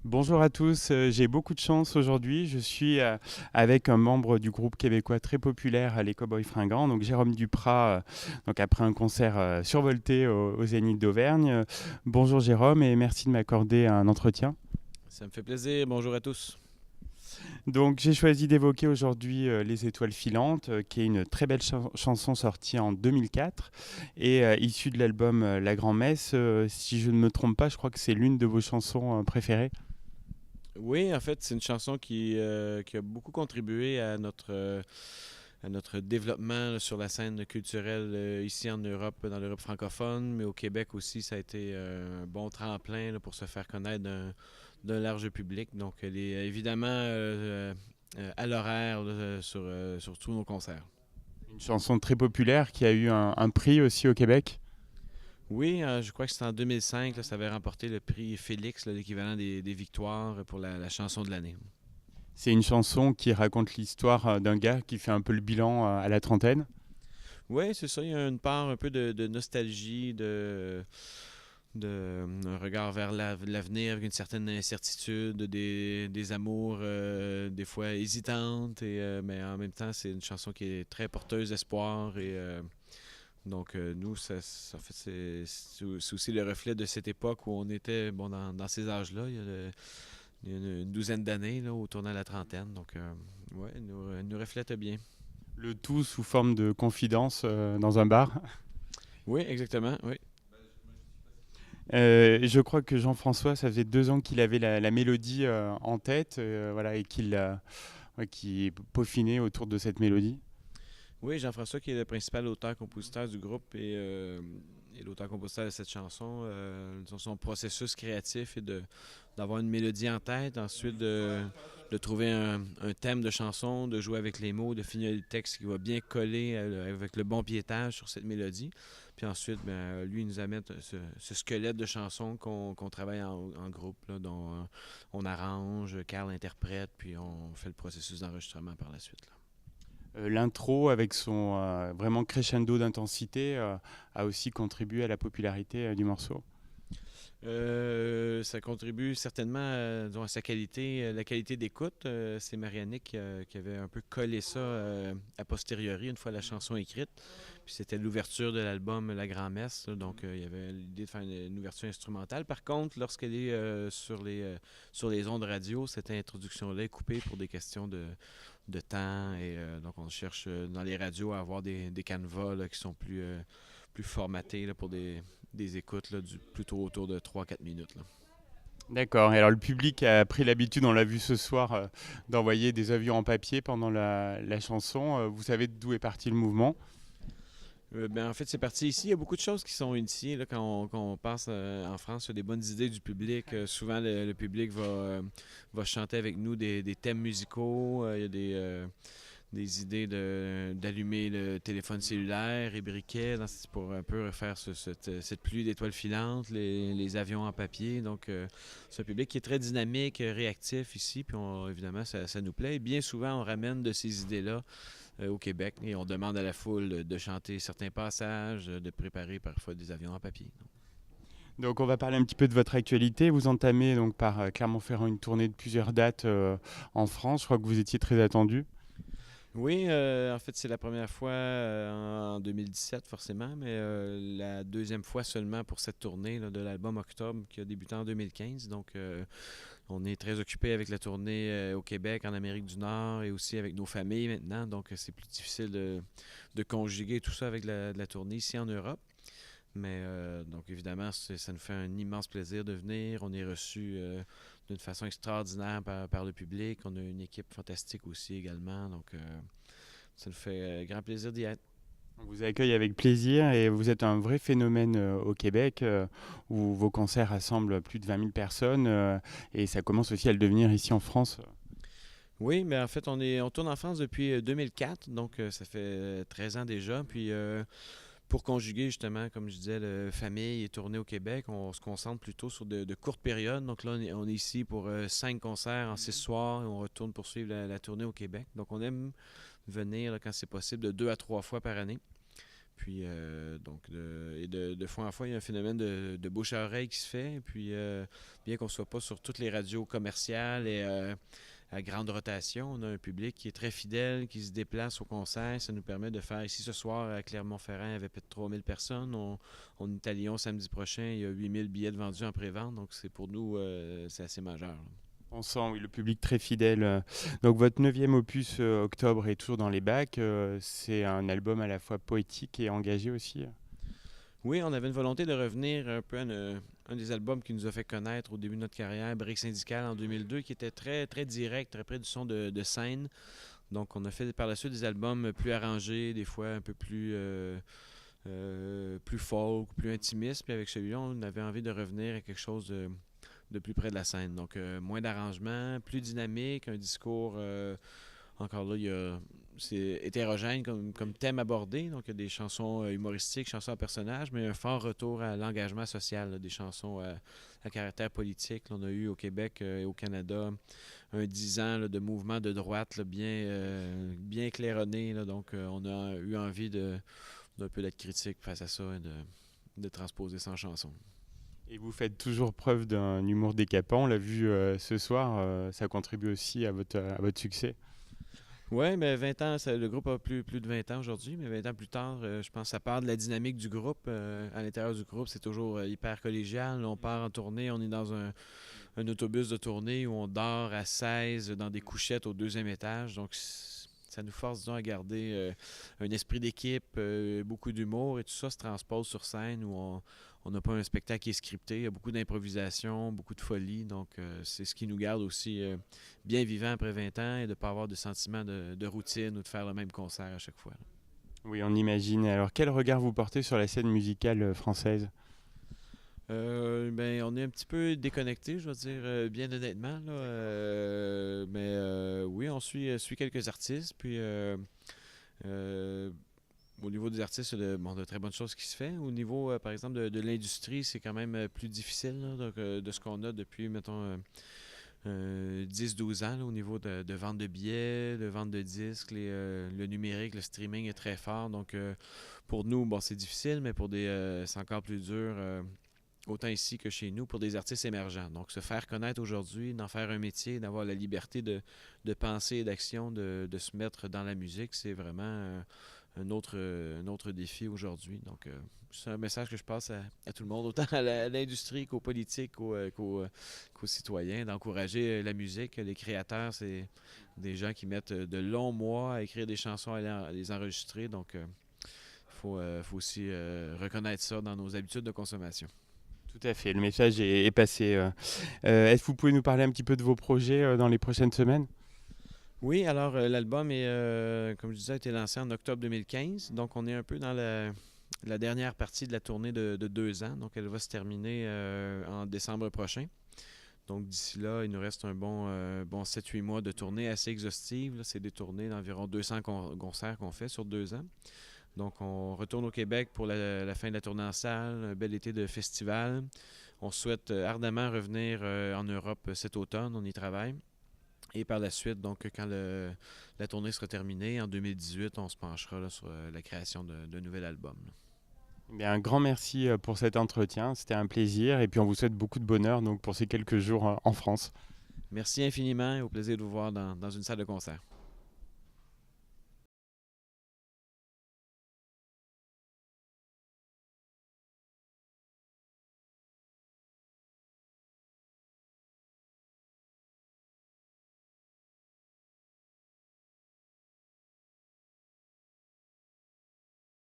Bonjour à tous, j'ai beaucoup de chance aujourd'hui. Je suis avec un membre du groupe québécois très populaire, les Cowboys Fringants, donc Jérôme Duprat, donc après un concert survolté au Zénith d'Auvergne. Bonjour Jérôme et merci de m'accorder un entretien. Ça me fait plaisir. Bonjour à tous. Donc j'ai choisi d'évoquer aujourd'hui Les Étoiles filantes, qui est une très belle chanson sortie en 2004 et issue de l'album La Grand-Messe. Si je ne me trompe pas, je crois que c'est l'une de vos chansons préférées. Oui, en fait, c'est une chanson qui a beaucoup contribué à notre développement là, sur la scène culturelle ici en Europe, dans l'Europe francophone, mais au Québec aussi, ça a été un bon tremplin là, pour se faire connaître d'un large public. Donc, elle est évidemment à l'horaire là, sur tous nos concerts. Une chanson très populaire qui a eu un prix aussi au Québec. Oui, je crois que c'était en 2005, là, ça avait remporté le prix Félix, là, l'équivalent des victoires pour la chanson de l'année. C'est une chanson qui raconte l'histoire d'un gars qui fait un peu le bilan à la trentaine. Oui, c'est ça. Il y a une part un peu de nostalgie, un regard vers l'avenir avec une certaine incertitude, des amours des fois hésitantes, mais en même temps, c'est une chanson qui est très porteuse d'espoir. Nous, en fait, c'est aussi le reflet de cette époque où on était bon, dans ces âges-là, il y a une douzaine d'années, là, au tournant de la trentaine. Donc, ouais, elle nous reflète bien. Le tout sous forme de confidence dans un bar. Oui, exactement. Oui. Je crois que Jean-François, ça faisait 2 ans qu'il avait la mélodie en tête, voilà, et qui peaufinait autour de cette mélodie. Oui, Jean-François, qui est le principal auteur-compositeur du groupe et l'auteur-compositeur de cette chanson, son processus créatif est d'avoir une mélodie en tête, ensuite de trouver un thème de chanson, de jouer avec les mots, de finir le texte qui va bien coller avec le bon piétage sur cette mélodie. Puis ensuite, ben, lui, il nous amène ce squelette de chansons qu'on travaille en groupe, là, dont on arrange, Carl interprète, puis on fait le processus d'enregistrement par la suite, là. L'intro, avec son vraiment crescendo d'intensité, a aussi contribué à la popularité du morceau. Ça contribue certainement disons, à sa qualité, la qualité d'écoute. C'est Marianne qui avait un peu collé ça a posteriori, une fois la chanson écrite. Puis c'était l'ouverture de l'album La Grand-Messe. Là, donc il y avait l'idée de faire une ouverture instrumentale. Par contre, lorsqu'elle est sur les ondes radio, cette introduction-là est coupée pour des questions de temps. Donc on cherche dans les radios à avoir des canevas là, qui sont plus formatés là, pour des écoutes là, plutôt autour de 3 4 minutes. Là. D'accord. Et alors le public a pris l'habitude, on l'a vu ce soir, d'envoyer des avions en papier pendant la chanson. Vous savez d'où est parti le mouvement? En fait, c'est parti ici. Il y a beaucoup de choses qui sont initiées là, quand on passe en France. Il y a des bonnes idées du public. Souvent, le public va chanter avec nous des thèmes musicaux. Il y a des idées d'allumer le téléphone cellulaire et briquet pour un peu refaire cette pluie d'étoiles filantes, les avions en papier. Donc, c'est un public qui est très dynamique, réactif ici, puis évidemment, ça nous plaît. Et bien souvent, on ramène de ces idées-là au Québec et on demande à la foule de chanter certains passages, de préparer parfois des avions en papier. Donc on va parler un petit peu de votre actualité. Vous entamez donc par Clermont-Ferrand une tournée de plusieurs dates en France. Je crois que vous étiez très attendu. Oui, en fait, c'est la première fois en 2017, forcément, mais la deuxième fois seulement pour cette tournée là, de l'album Octobre qui a débuté en 2015. Donc, on est très occupé avec la tournée au Québec, en Amérique du Nord et aussi avec nos familles maintenant. Donc, c'est plus difficile de conjuguer tout ça avec la tournée ici en Europe. Mais donc évidemment, ça nous fait un immense plaisir de venir. On est reçu d'une façon extraordinaire par le public. On a une équipe fantastique aussi également. Donc ça nous fait grand plaisir d'y être. On vous accueille avec plaisir et vous êtes un vrai phénomène au Québec où vos concerts rassemblent plus de 20 000 personnes et ça commence aussi à le devenir ici en France. Oui, mais en fait, on tourne en France depuis 2004, donc ça fait 13 ans déjà. Puis pour conjuguer justement, comme je disais, famille et tournée au Québec, on se concentre plutôt sur de courtes périodes. Donc là, on est ici pour 5 concerts en 6 soirs et on retourne poursuivre la tournée au Québec. Donc on aime venir là, quand c'est possible de 2 à 3 fois par année. Puis, de fois en fois, il y a un phénomène de bouche à oreille qui se fait. Et puis, bien qu'on ne soit pas sur toutes les radios commerciales et à grande rotation, on a un public qui est très fidèle, qui se déplace au concert. Ça nous permet de faire ici ce soir à Clermont-Ferrand, il y avait peut-être 3000 personnes. On est à Lyon samedi prochain, il y a 8000 billets de vendus en pré-vente. Donc, c'est pour nous, c'est assez majeur, là. On sent, oui, le public très fidèle. Donc votre neuvième opus, Octobre, est toujours dans les bacs. C'est un album à la fois poétique et engagé aussi. Oui, on avait une volonté de revenir un peu à un des albums qui nous a fait connaître au début de notre carrière, Brique syndicale en 2002, qui était très, très direct, très près du son de scène. Donc, on a fait par la suite des albums plus arrangés, des fois un peu plus folk, plus intimistes. Puis avec celui-là, on avait envie de revenir à quelque chose de plus près de la scène. Donc, moins d'arrangements, plus dynamique, un discours. Encore là, c'est hétérogène comme thème abordé. Donc, il y a des chansons humoristiques, chansons à personnages, mais un fort retour à l'engagement social, là, des chansons à caractère politique. Là, on a eu au Québec et au Canada un 10 ans là, de mouvement de droite là, bien claironné. Là, donc, on a eu envie d'un peu d'être critique face à ça et de transposer ça en chanson. Et vous faites toujours preuve d'un humour décapant. On l'a vu ce soir, ça contribue aussi à votre succès. Oui, mais 20 ans, le groupe a plus de 20 ans aujourd'hui, mais 20 ans plus tard, je pense que ça part de la dynamique du groupe. À l'intérieur du groupe, c'est toujours hyper collégial. On part en tournée, on est dans un autobus de tournée où on dort à 16 dans des couchettes au deuxième étage. Donc, ça nous force, disons, à garder un esprit d'équipe, beaucoup d'humour et tout ça se transpose sur scène où on n'a pas un spectacle qui est scripté. Il y a beaucoup d'improvisation, beaucoup de folie. Donc, c'est ce qui nous garde aussi bien vivants après 20 ans et de ne pas avoir de sentiment de routine ou de faire le même concert à chaque fois, là. Oui, on imagine. Alors, quel regard vous portez sur la scène musicale française? Ben, on est un petit peu déconnecté, je veux dire, bien honnêtement, là. Mais oui, on suit quelques artistes. Puis, euh, au niveau des artistes, il y a de très bonnes choses qui se font. Au niveau, par exemple, de l'industrie, c'est quand même plus difficile là, donc, de ce qu'on a depuis, mettons, 10-12 ans là, au niveau de vente de billets, de vente de disques. Le numérique, le streaming est très fort. Donc, pour nous, bon, c'est difficile, mais c'est encore plus dur. Autant ici que chez nous, pour des artistes émergents. Donc, se faire connaître aujourd'hui, d'en faire un métier, d'avoir la liberté de penser et d'action, de se mettre dans la musique, c'est vraiment un autre défi aujourd'hui. Donc, c'est un message que je passe à tout le monde, autant à l'industrie qu'aux politiques, qu'aux citoyens, d'encourager la musique. Les créateurs, c'est des gens qui mettent de longs mois à écrire des chansons, à les enregistrer. Donc, faut aussi reconnaître ça dans nos habitudes de consommation. Tout à fait, le message est passé. Est-ce que vous pouvez nous parler un petit peu de vos projets dans les prochaines semaines? Oui, alors l'album comme je disais, a été lancé en octobre 2015. Donc, on est un peu dans la dernière partie de la tournée de 2 ans. Donc, elle va se terminer en décembre prochain. Donc, d'ici là, il nous reste un bon 7-8 mois de tournée assez exhaustive, là. C'est des tournées d'environ 200 concerts qu'on fait sur 2 ans. Donc, on retourne au Québec pour la fin de la tournée en salle, un bel été de festival. On souhaite ardemment revenir en Europe cet automne, on y travaille. Et par la suite, donc, quand la tournée sera terminée, en 2018, on se penchera là, sur la création d'un nouvel album, là. Bien, un grand merci pour cet entretien, c'était un plaisir et puis on vous souhaite beaucoup de bonheur donc, pour ces quelques jours en France. Merci infiniment et au plaisir de vous voir dans une salle de concert.